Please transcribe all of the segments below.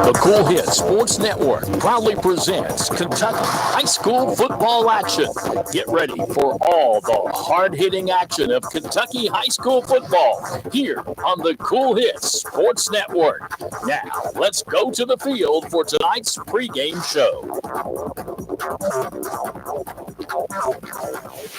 The Cool Hits Sports Network proudly presents Kentucky high school football action. Get ready for all the hard-hitting action of Kentucky high school football here on the Cool Hits Sports Network. Now, let's go to the field for tonight's pregame show.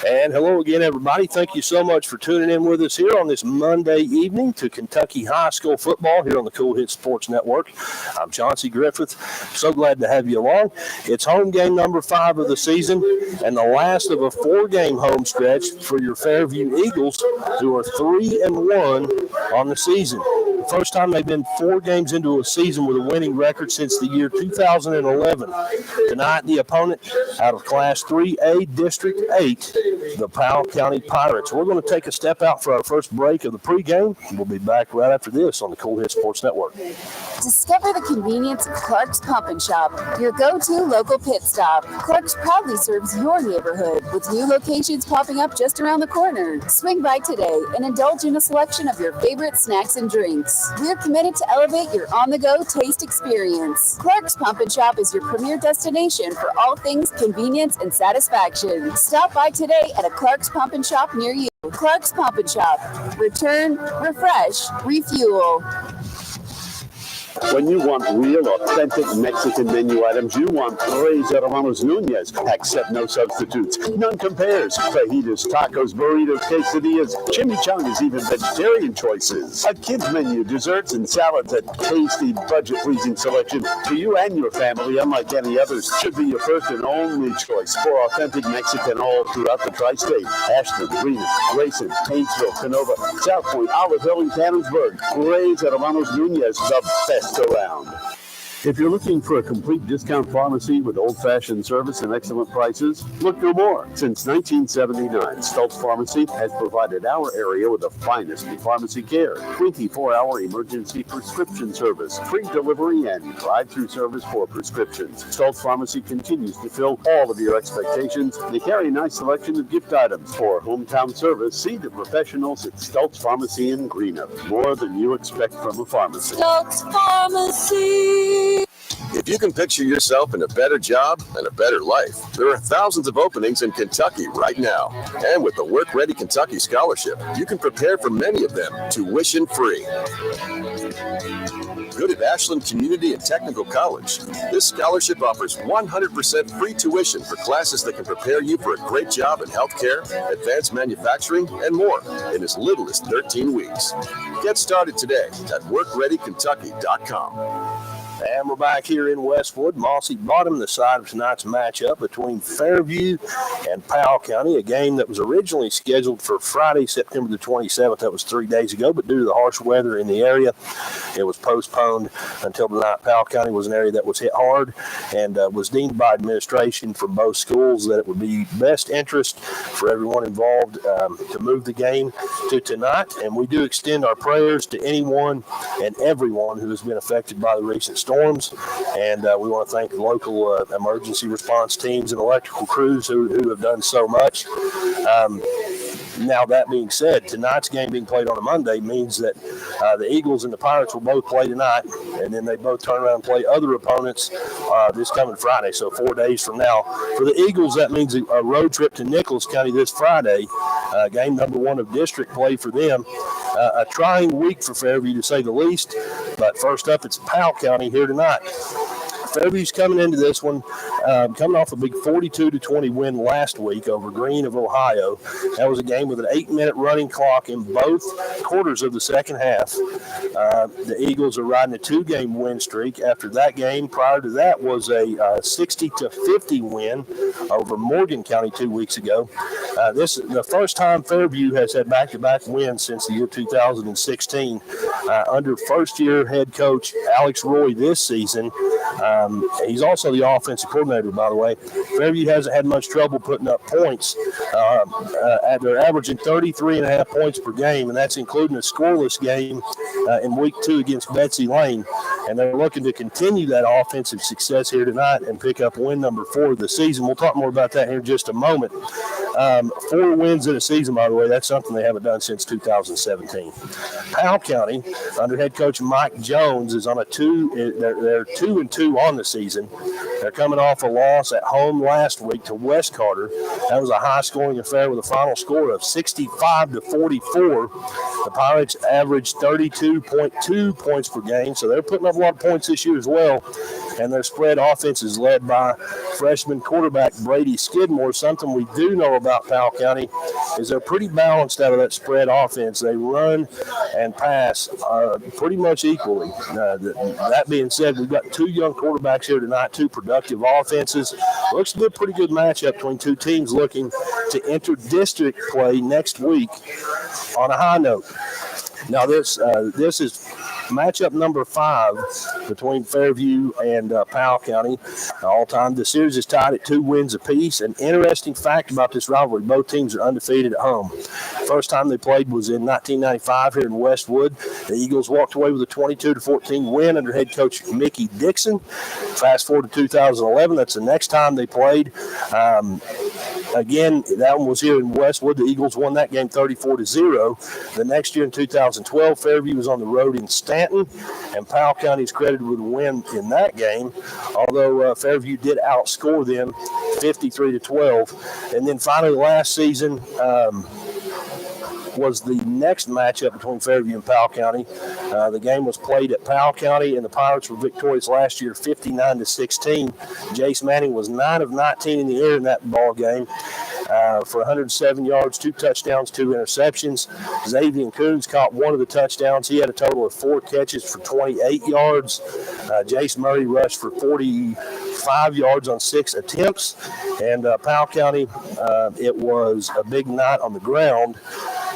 And hello again, everybody. Thank you so much for tuning in with us here on this Monday evening to Kentucky high school football here on the Cool Hits Sports Network. I'm Chauncey Griffith. So glad to have you along. It's home game number 5 of the season and the last of a 4-game home stretch for your Fairview Eagles, who are 3-1 on the season. The first time they've been 4 games into a season with a winning record since the year 2011. Tonight, the opponent out of Class 3A District 8, the Powell County Pirates. We're going to take a step out for our first break of the pregame. We'll be back right after this on the Cool Hits Sports Network. Discover the convenience of Clark's Pump and Shop, your go-to local pit stop. Clark's proudly serves your neighborhood with new locations popping up just around the corner. Swing by today and indulge in a selection of your favorite snacks and drinks. We're committed to elevate your on-the-go taste experience. Clark's Pump and Shop is your premier destination for all things convenience and satisfaction. Stop by today at a Clark's Pump and Shop near you. Clark's Pump and Shop. Return, refresh, refuel. When you want real, authentic Mexican menu items, you want Reyes Hermanos Nunez. Accept no substitutes. None compares. Fajitas, tacos, burritos, quesadillas, chimichangas, even vegetarian choices. A kids menu, desserts and salads, a tasty, budget-pleasing selection for you and your family, unlike any others, should be your first and only choice for authentic Mexican all throughout the tri-state. Ashland, Greenwich, Grayson, Paintsville, Canova, South Point, Olive Hill, and Cannonsburg. Reyes Hermanos Nunez, the best around. If you're looking for a complete discount pharmacy with old-fashioned service and excellent prices, look no more. Since 1979, Stultz Pharmacy has provided our area with the finest in pharmacy care, 24-hour emergency prescription service, free delivery, and drive-through service for prescriptions. Stultz Pharmacy continues to fill all of your expectations. They carry a nice selection of gift items. For hometown service, see the professionals at Stultz Pharmacy in Greenup. More than you expect from a pharmacy. Stultz Pharmacy. If you can picture yourself in a better job and a better life, there are thousands of openings in Kentucky right now. And with the Work Ready Kentucky Scholarship, you can prepare for many of them tuition free. Good at Ashland Community and Technical College. This scholarship offers 100% free tuition for classes that can prepare you for a great job in healthcare, advanced manufacturing, and more in as little as 13 weeks. Get started today at workreadykentucky.com. And we're back here in Westwood, Mossy Bottom, the side of tonight's matchup between Fairview and Powell County, a game that was originally scheduled for Friday, September the 27th. That was 3 days ago, but due to the harsh weather in the area, it was postponed until tonight. Powell County was an area that was hit hard and was deemed by administration for both schools that it would be best interest for everyone involved to move the game to tonight. And we do extend our prayers to anyone and everyone who has been affected by the recent storms, and we want to thank the local emergency response teams and electrical crews who have done so much. Now, that being said, tonight's game being played on a Monday means that the Eagles and the Pirates will both play tonight, and then they both turn around and play other opponents this coming Friday, so 4 days from now. For the Eagles, that means a road trip to Nicholas County this Friday, game number 1 of district play for them. A trying week for Fairview, to say the least, but first up, it's Powell County here tonight. Fairview's coming into this one, coming off a big 42-20 win last week over Greene of Ohio. That was a game with an 8-minute running clock in both quarters of the second half. The Eagles are riding a 2-game win streak. After that game, prior to that, was a 60-50 win over Morgan County 2 weeks ago. This is the first time Fairview has had back-to-back wins since the year 2016. Under first-year head coach Alex Roy this season. He's also the offensive coordinator, by the way. Fairview hasn't had much trouble putting up points. They're averaging 33.5 points per game, and that's including a scoreless game in week 2 against Betsy Lane. And they're looking to continue that offensive success here tonight and pick up win number 4 of the season. We'll talk more about that here in just a moment. 4 wins in a season, by the way. That's something they haven't done since 2017. Powell County, under head coach Mike Jones, is on a 2. They're 2-2 on the season. They're coming off a loss at home last week to West Carter. That was a high-scoring affair with a final score of 65-44. The Pirates averaged 32.2 points per game, so they're putting up a lot of points this year as well. And their spread offense is led by freshman quarterback Brady Skidmore. Something we do know about Powell County is they're pretty balanced out of that spread offense. They run and pass pretty much equally. That being said, we've got 2 young quarterbacks here tonight, 2 productive offenses. Looks to be a pretty good matchup between 2 teams looking to enter district play next week on a high note. Now, this is matchup number 5 between Fairview and Powell County. All time, the series is tied at 2 wins apiece. An interesting fact about this rivalry: both teams are undefeated at home. First time they played was in 1995 here in Westwood. The Eagles walked away with a 22-14 win under head coach Mickey Dixon. Fast forward to 2011, that's the next time they played. Again, that one was here in Westwood. The Eagles won that game 34-0. The next year in 2012, Fairview was on the road in Stanton, and Powell County is credited with a win in that game, although Fairview did outscore them 53-12. And then finally last season was the next matchup between Fairview and Powell County. The game was played at Powell County, and the Pirates were victorious last year 59-16. Jace Manning was 9 of 19 in the air in that ball game for 107 yards, 2 touchdowns, 2 interceptions. Xavier Coons caught one of the touchdowns. He had a total of 4 catches for 28 yards. Jace Murray rushed for 45 yards on 6 attempts. And Powell County, it was a big night on the ground,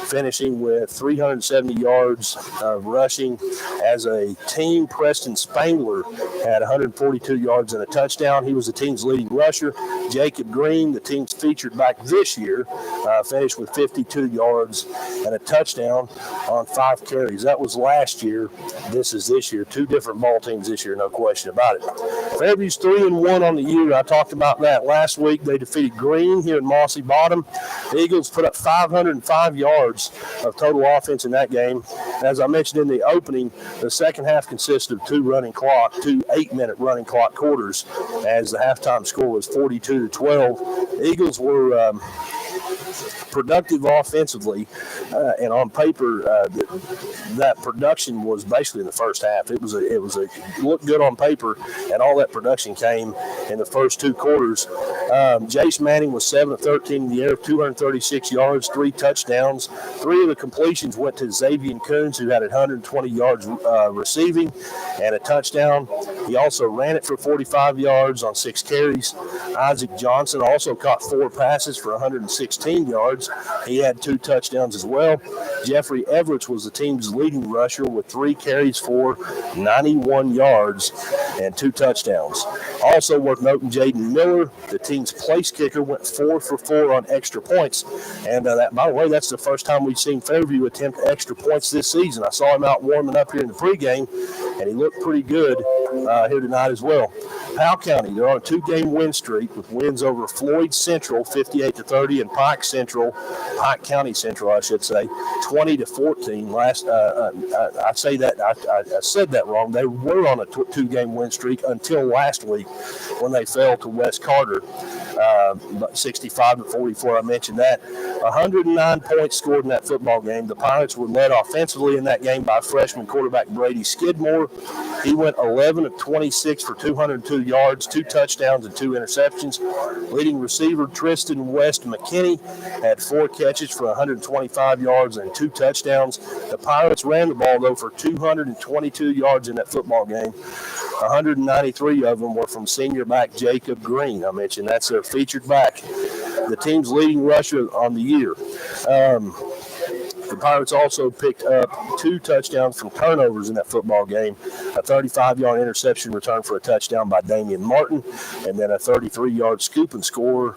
finishing with 370 yards of rushing as a team. Preston Spangler had 142 yards and a touchdown. He was the team's leading rusher. Jacob Green, the team's featured back this year, finished with 52 yards and a touchdown on 5 carries. That was last year. This is this year. 2 different ball teams this year, no question about it. Fairview's 3-1 on the year. I talked about that last week. They defeated Green here in Mossy Bottom. The Eagles put up 505 yards of total offense in that game. As I mentioned in the opening, the second half consisted of 2 8-minute running clock quarters, as the halftime score was 42-12. The Eagles were productive offensively, and on paper, that production was basically in the first half. It looked good on paper, and all that production came in the first 2 quarters. Jace Manning was 7 of 13 in the air, 236 yards, 3 touchdowns. 3 of the completions went to Xavier Coons, who had 120 yards receiving and a touchdown. He also ran it for 45 yards on 6 carries. Isaac Johnson also caught 4 passes for 116 yards. He had 2 touchdowns as well. Jeffrey Everett was the team's leading rusher with 3 carries for 91 yards and 2 touchdowns. Also worth noting, Jaden Miller, the team's place kicker, went 4 for 4 on extra points. And that, by the way, that's the first time we've seen Fairview attempt extra points this season. I saw him out warming up here in the pregame, and he looked pretty good here tonight as well. Powell County, they're on a 2-game win streak with wins over Floyd Central 58-30 and Pike County Central, I should say, 20-14. I said that wrong. They were on a 2-game win streak until last week when they fell to West Carter, 65-44. I mentioned that. 109 points scored in that football game. The Pirates were led offensively in that game by freshman quarterback Brady Skidmore. He went 11 of 26 for 202 yards, 2 touchdowns, and 2 interceptions. Leading receiver Tristan West McKinney had 4 catches for 125 yards and 2 touchdowns. The Pirates ran the ball, though, for 222 yards in that football game. 193 of them were from senior back Jacob Green. I mentioned that's their featured back, the team's leading rusher on the year. The Pirates also picked up 2 touchdowns from turnovers in that football game. A 35-yard interception return for a touchdown by Damian Martin, and then a 33-yard scoop and score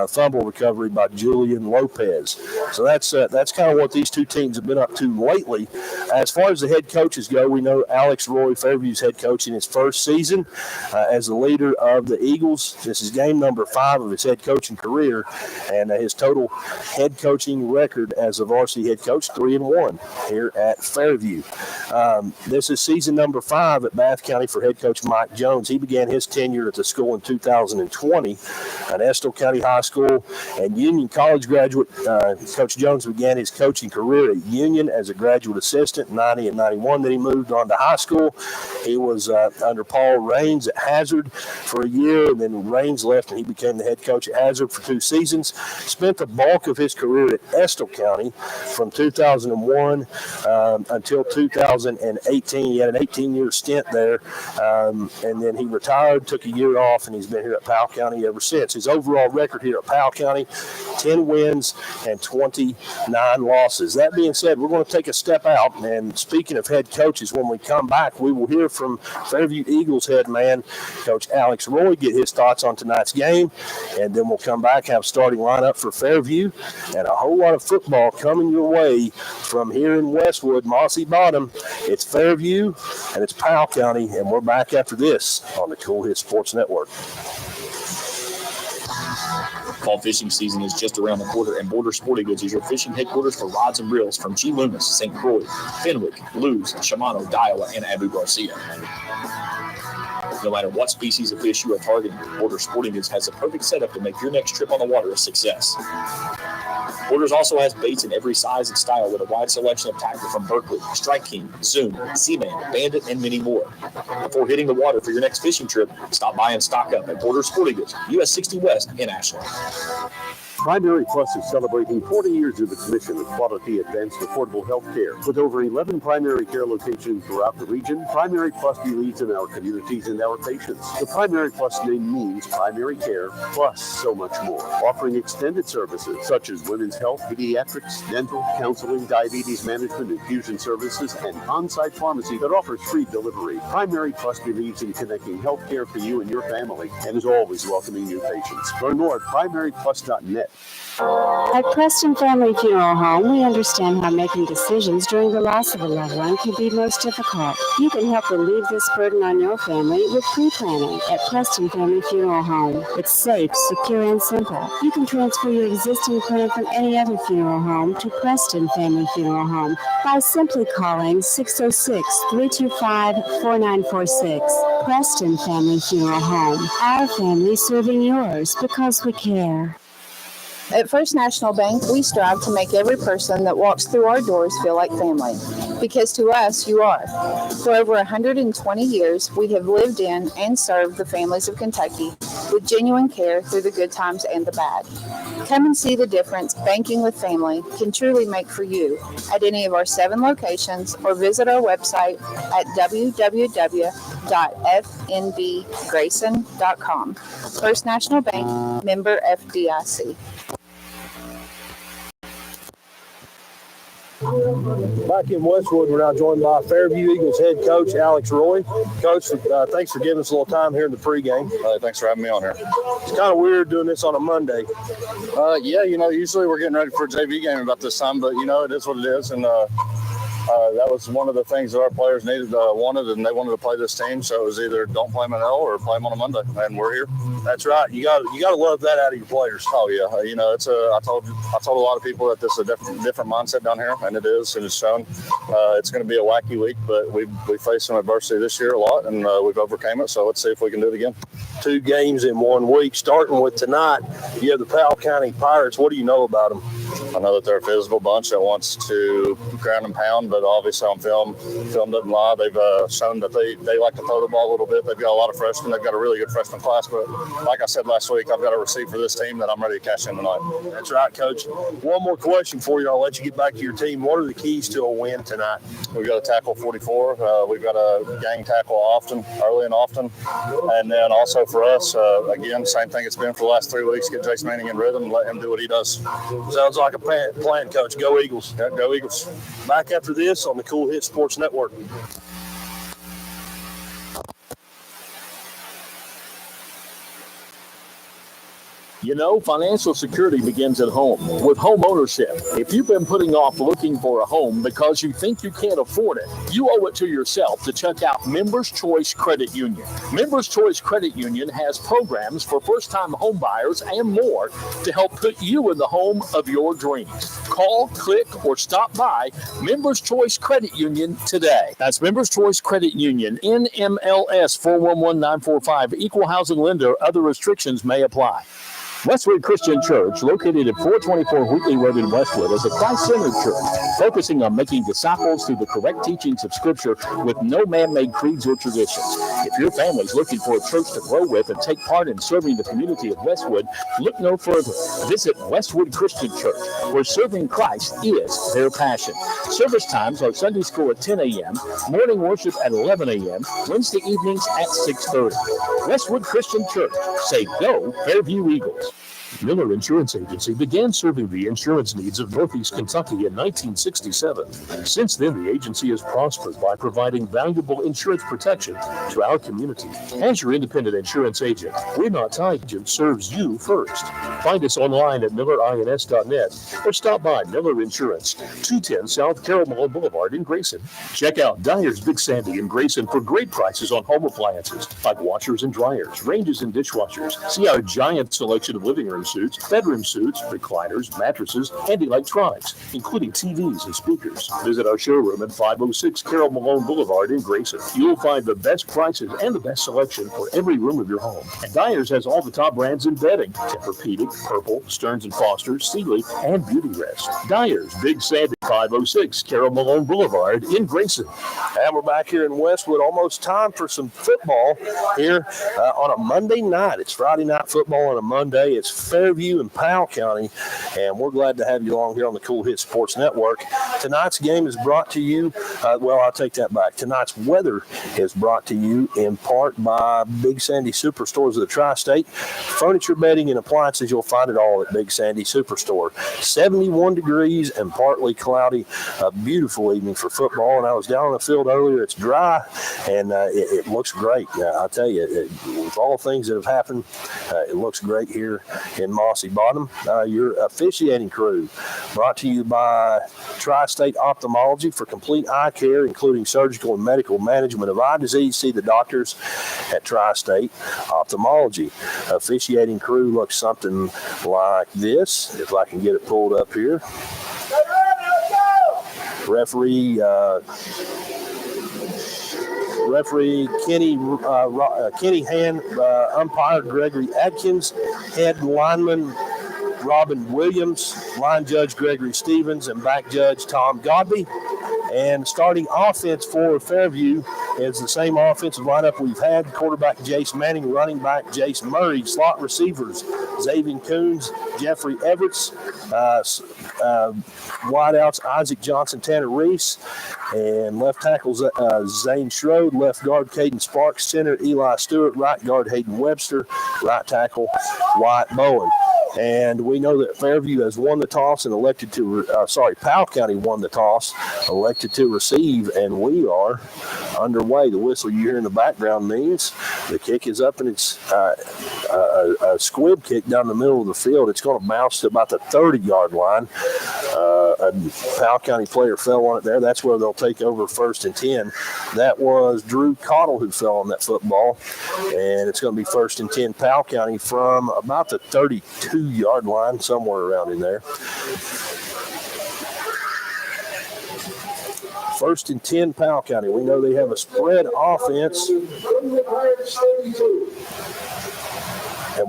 fumble recovery by Julian Lopez. So that's kind of what these two teams have been up to lately. As far as the head coaches go, we know Alex Roy, Fairview's head coach, in his first season as the leader of the Eagles. This is game number 5 of his head coaching career, and his total head coaching record as a varsity head coach, 3-1 here at Fairview. This is season number 5 at Bath County for head coach Mike Jones. He began his tenure at the school in 2020, an Estill County High School and Union College graduate. Coach Jones began his coaching career at Union as a graduate assistant, 90 and 91. Then he moved on to high school. He was under Paul Raines at Hazard for a year, and then Raines left and he became the head coach at Hazard for 2 seasons. Spent the bulk of his career at Estill County from 2001 until 2018. He had an 18-year stint there, and then he retired, took a year off, and he's been here at Powell County ever since. His overall record here at Powell County, 10 wins and 29 losses. That being said, we're going to take a step out, and speaking of head coaches, when we come back, we will hear from Fairview Eagles head man, Coach Alex Roy, get his thoughts on tonight's game, and then we'll come back, have starting lineup for Fairview, and a whole lot of football coming your way from here in Westwood, Mossy Bottom. It's Fairview, and it's Powell County, and we're back after this on the Cool Hit Sports Network. Fall fishing season is just around the corner, and Border Sporting Goods is your fishing headquarters for rods and reels from G. Loomis, St. Croix, Fenwick, Lewes, Shimano, Daiwa, and Abu Garcia. No matter what species of fish you are targeting, Border Sporting Goods has the perfect setup to make your next trip on the water a success. Borders also has baits in every size and style with a wide selection of tackle from Berkeley, Strike King, Zoom, Seaman, Bandit, and many more. Before hitting the water for your next fishing trip, stop by and stock up at Border Sporting Goods, US 60 West in Ashland. Primary Plus is celebrating 40 years of its mission of quality, advanced, affordable health care. With over 11 primary care locations throughout the region, Primary Plus believes in our communities and our patients. The Primary Plus name means primary care plus so much more, offering extended services such as women's health, pediatrics, dental, counseling, diabetes management, infusion services, and on-site pharmacy that offers free delivery. Primary Plus believes in connecting health care for you and your family and is always welcoming new patients. Learn more at primaryplus.net. At Preston Family Funeral Home, we understand how making decisions during the loss of a loved one can be most difficult. You can help relieve this burden on your family with pre-planning at Preston Family Funeral Home. It's safe, secure, and simple. You can transfer your existing plan from any other funeral home to Preston Family Funeral Home by simply calling 606-325-4946. Preston Family Funeral Home. Our family serving yours because we care. At First National Bank, we strive to make every person that walks through our doors feel like family, because to us, you are. For over 120 years, we have lived in and served the families of Kentucky with genuine care through the good times and the bad. Come and see the difference banking with family can truly make for you at any of our 7 locations, or visit our website at www.fnbgrayson.com. First National Bank, member FDIC. Back in Westwood, we're now joined by Fairview Eagles head coach Alex Roy. Coach, thanks for giving us a little time here in the pregame. Thanks for having me on here. It's kind of weird doing this on a Monday. Yeah, usually we're getting ready for a JV game about this time, but, it is what it is. And that was one of the things that our players wanted, and they wanted to play this team. So it was either don't play them at all or play them on a Monday, and we're here. That's right. You got to love that out of your players. Oh yeah, it's I told a lot of people that this is a different mindset down here, and it is, and it's shown. It's going to be a wacky week, but we faced some adversity this year a lot, and we've overcame it. So let's see if we can do it again. 2 games in 1 week. Starting with tonight, you have the Powell County Pirates. What do you know about them? I know that they're a physical bunch that wants to ground and pound, but obviously on film doesn't lie. They've shown that they like to throw the ball a little bit. They've got a lot of freshmen. They've got a really good freshman class, but like I said last week, I've got a receipt for this team that I'm ready to cash in tonight. That's right, Coach. One more question for you. I'll let you get back to your team. What are the keys to a win tonight? We've got to tackle 44. We've got to gang tackle early and often. And then also for us, again, same thing it's been for the last 3 weeks, get Jace Manning in rhythm and let him do what he does. Sounds like like a plan, Coach. Go Eagles. Yeah, go Eagles. Back after this on the Cool Hit Sports Network. You know, financial security begins at home with home ownership. If you've been putting off looking for a home because you think you can't afford it, you owe it to yourself to check out Members Choice Credit Union. Members Choice Credit Union has programs for first-time home buyers and more to help put you in the home of your dreams. Call, click, or stop by Members Choice Credit Union today. That's Members Choice Credit Union, NMLS 411945, Equal Housing Lender. Other restrictions may apply. Westwood Christian Church, located at 424 Wheatley Road in Westwood, is a Christ-centered church focusing on making disciples through the correct teachings of Scripture with no man-made creeds or traditions. If your family is looking for a church to grow with and take part in serving the community of Westwood, look no further. Visit Westwood Christian Church, where serving Christ is their passion. Service times are Sunday school at 10 a.m., morning worship at 11 a.m., Wednesday evenings at 6:30. Westwood Christian Church. Say go, Fairview Eagles. Miller Insurance Agency began serving the insurance needs of Northeast Kentucky in 1967. Since then, the agency has prospered by providing valuable insurance protection to our community. As your independent insurance agent, We're Not Tied Agent serves you first. Find us online at millerins.net or stop by Miller Insurance, 210 South Carroll Malone Boulevard in Grayson. Check out Dyer's Big Sandy in Grayson for great prices on home appliances like washers and dryers, ranges and dishwashers. See our giant selection of living room suits, bedroom suits, recliners, mattresses, and electronics, including TVs and speakers. Visit our showroom at 506 Carroll Malone Boulevard in Grayson. You'll find the best prices and the best selection for every room of your home. And Dyer's has all the top brands in bedding: Tempur-Pedic, Purple, Stearns & Foster, Sealy, and Beauty Rest. Dyer's Big Sandy, 506 Carroll Malone Boulevard in Grayson. And we're back here in Westwood. Almost time for some football here on a Monday night. It's Friday night football on a Monday. It's Fairview and Powell County, and we're glad to have you along here on the Cool Hit Sports Network. Tonight's game is brought to you, I'll take that back. Tonight's weather is brought to you in part by Big Sandy Superstores of the Tri-State. Furniture, bedding, and appliances, you'll find it all at Big Sandy Superstore. 71 degrees and partly cloudy. A beautiful evening for football, and I was down on the field earlier. It's dry, and it looks great. I'll tell you, with all things that have happened, it looks great here in Mossy Bottom. Your officiating crew, brought to you by Tri-State Ophthalmology for complete eye care, including surgical and medical management of eye disease. See the doctors at Tri-State Ophthalmology. Officiating crew looks something like this, if I can get it pulled up here. Referee Kenny Hand, umpire Gregory Atkins, head lineman Robin Williams, line judge Gregory Stevens, and back judge Tom Godby. And starting offense for Fairview is the same offensive lineup we've had. Quarterback Jace Manning, running back Jace Murray, slot receivers Xavier Coons, Jeffrey Everett, wideouts Isaac Johnson, Tanner Reese, and left tackles Zane Schroed, left guard Caden Sparks, center Eli Stewart, right guard Hayden Webster, right tackle Wyatt Bowen. And we know that Fairview has won the toss and elected to, Powell County won the toss, elected to receive, and we are underway. The whistle you hear in the background means the kick is up, and it's a squib kick down the middle of the field. It's going to bounce to about the 30-yard line. A Powell County player fell on it there. That's where they'll take over 1st and 10. That was Drew Cottle who fell on that football, and it's going to be 1st and 10 Powell County from about the 32-yard line, somewhere around in there. 1st and 10 Powell County. We know they have a spread offense, and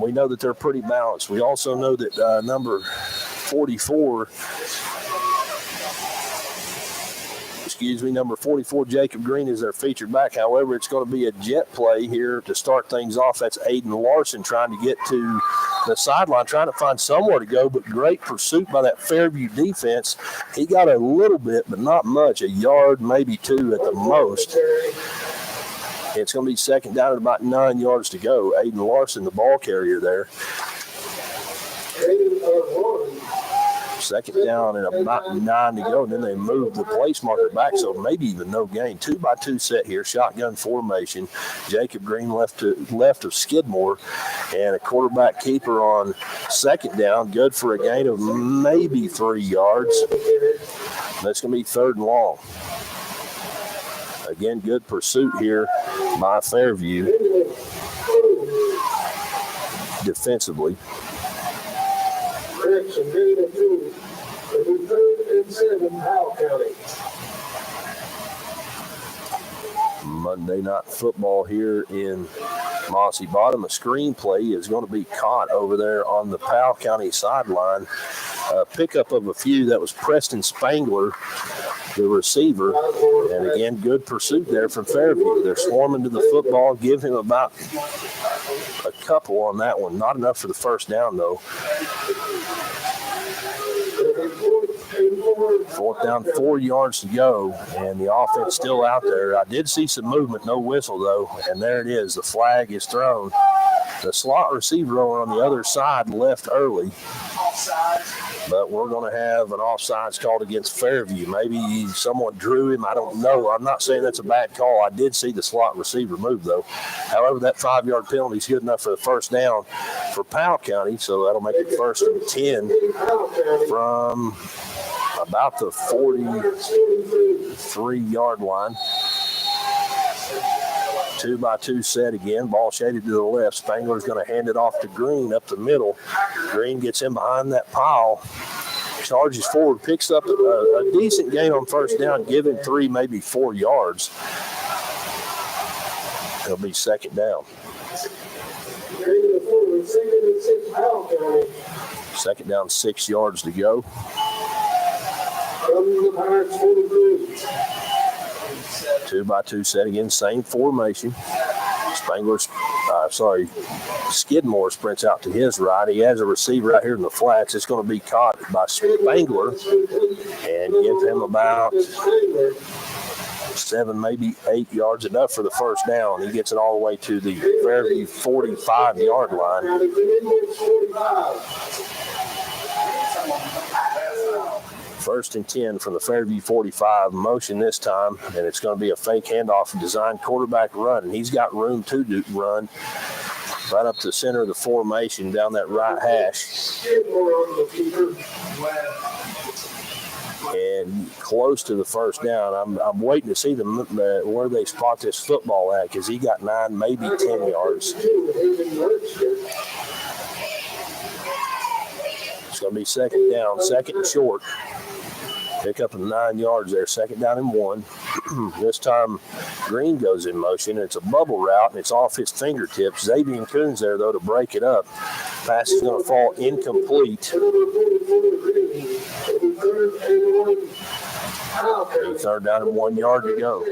we know that they're pretty balanced. We also know that number 44, number 44, Jacob Green, is their featured back. However, it's going to be a jet play here to start things off. That's Aiden Larson trying to get to the sideline, trying to find somewhere to go, but great pursuit by that Fairview defense. He got a little bit, but not much, a yard, maybe 2 at the most. It's going to be second down at about 9 yards to go. Aiden Larson, the ball carrier there. Second down and about 9 to go, and then they move the place marker back, so maybe even no gain. 2-by-2 set here, shotgun formation. Jacob Green left of Skidmore, and a quarterback keeper on second down, good for a gain of maybe 3 yards. That's going to be 3rd and long. Again, good pursuit here by Fairview defensively. Monday Night Football here in Mossy Bottom. A screenplay is going to be caught over there on the Powell County sideline. Pickup of a few. That was Preston Spangler, the receiver. And again, good pursuit there from Fairview. They're swarming to the football. Give him about a couple on that one. Not enough for the first down, though. 4th down, 4 yards to go, and the offense still out there. I did see some movement, no whistle, though, and there it is. The flag is thrown. The slot receiver over on the other side left early, but we're going to have an offsides called against Fairview. Maybe someone drew him. I don't know. I'm not saying that's a bad call. I did see the slot receiver move, though. However, that 5-yard penalty is good enough for the first down for Powell County, so that'll make it 1st and 10 from about the 43-yard line. 2-by-2 set again. Ball shaded to the left. Spangler's going to hand it off to Green up the middle. Green gets in behind that pile. Charges forward. Picks up a decent gain on first down. Give him 3, maybe 4 yards. It'll be 2nd down. 2nd down, 6 yards to go. 2-by-2 set again, same formation. Skidmore sprints out to his right. He has a receiver right here in the flats. It's going to be caught by Spangler and give him about 7, maybe 8 yards, enough for the first down. He gets it all the way to the Fairview 45-yard line. 1st and 10 from the Fairview 45. Motion this time, and it's going to be a fake handoff, designed quarterback run, and he's got room to run right up to the center of the formation down that right hash. And close to the first down. I'm waiting to see them where they spot this football at, because he got 9, maybe 10 yards. It's going to be 2nd down, 2nd and short. Pick up 9 yards there, 2nd down and 1. This time, Green goes in motion. It's a bubble route, and it's off his fingertips. Xavier Coons there, though, to break it up. Pass is going to fall incomplete. 3rd down and 1 yard to go.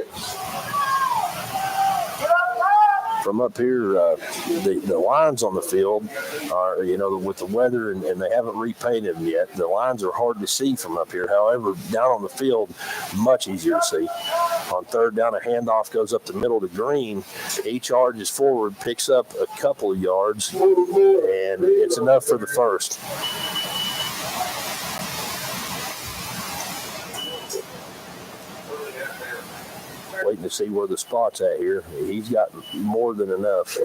From up here, the lines on the field are, with the weather and they haven't repainted them yet, the lines are hard to see from up here. However, down on the field, much easier to see. On 3rd down, a handoff goes up the middle to Green. He charges forward, picks up a couple of yards, and it's enough for the first. Waiting to see where the spot's at here. He's got more than enough.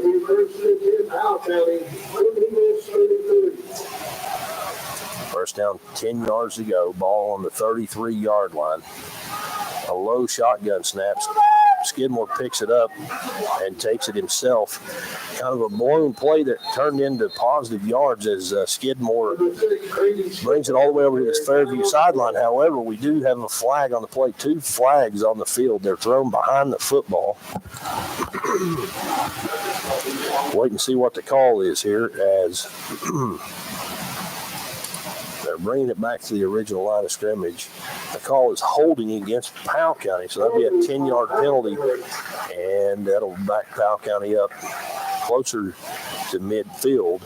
First down, 10 yards to go. Ball on the 33-yard line. A low shotgun snap. Skidmore picks it up and takes it himself. Kind of a blown play that turned into positive yards as Skidmore brings it all the way over to this Fairview sideline. However, we do have a flag on the play. 2 flags on the field. They're thrown behind the football. Wait and see what the call is here as they're bringing it back to the original line of scrimmage. The call is holding against Powell County, so that'll be a 10-yard penalty, and that'll back Powell County up closer to midfield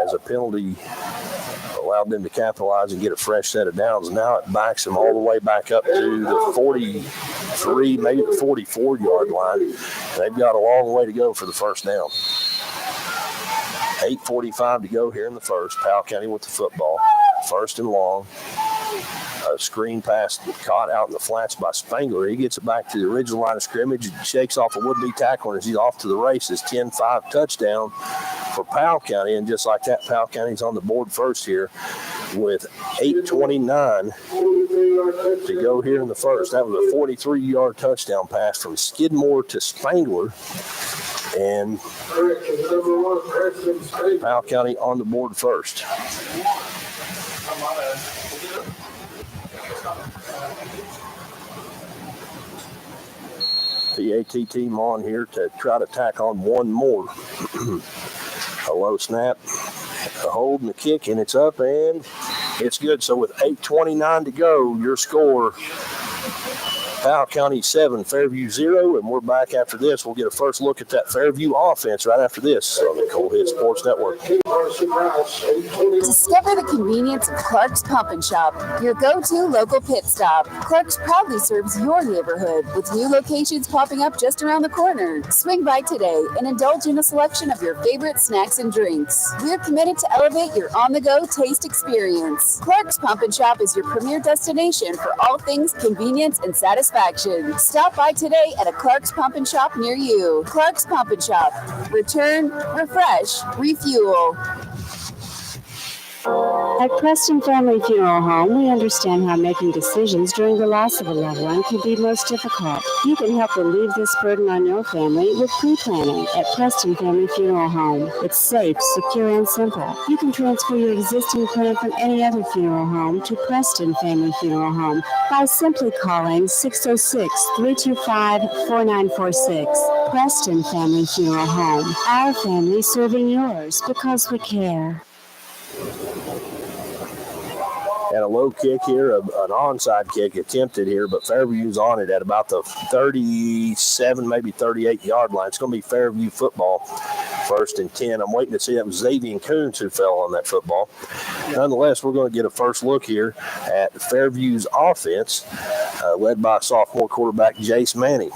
as a penalty allowed them to capitalize and get a fresh set of downs. Now it backs them all the way back up to the 43, maybe the 44-yard line. And they've got a long way to go for the first down. 8:45 to go here in the first. Powell County with the football. First and long. A screen pass caught out in the flats by Spangler. He gets it back to the original line of scrimmage and shakes off a would-be tackler as he's off to the races. 10-5 touchdown for Powell County. And just like that, Powell County's on the board first here with 8:29 to go here in the first. That was a 43-yard touchdown pass from Skidmore to Spangler. And Powell County on the board first. The AT team on here to try to tack on one more. A low snap, a hold and a kick, and it's up and it's good. So with 8:29 to go, your score, Powell County 7, Fairview 0, and we're back after this. We'll get a first look at that Fairview offense right after this on the Cold Hit Sports Network. Discover the convenience of Clark's Pump and Shop, your go-to local pit stop. Clark's proudly serves your neighborhood with new locations popping up just around the corner. Swing by today and indulge in a selection of your favorite snacks and drinks. We're committed to elevate your on-the-go taste experience. Clark's Pump and Shop is your premier destination for all things convenience and satisfaction. Stop by today at a Clark's Pump and Shop near you. Clark's Pump and Shop. Return, refresh, refuel. At Preston Family Funeral Home, we understand how making decisions during the loss of a loved one can be most difficult. You can help relieve this burden on your family with pre-planning at Preston Family Funeral Home. It's safe, secure, and simple. You can transfer your existing plan from any other funeral home to Preston Family Funeral Home by simply calling 606-325-4946. Preston Family Funeral Home. Our family serving yours because we care. And a low kick here, an onside kick attempted here, but Fairview's on it at about the 37, maybe 38-yard line. It's going to be Fairview football, 1st and 10. I'm waiting to see. That was Xavier Coons who fell on that football. Nonetheless, we're going to get a first look here at Fairview's offense, led by sophomore quarterback Jace Manning.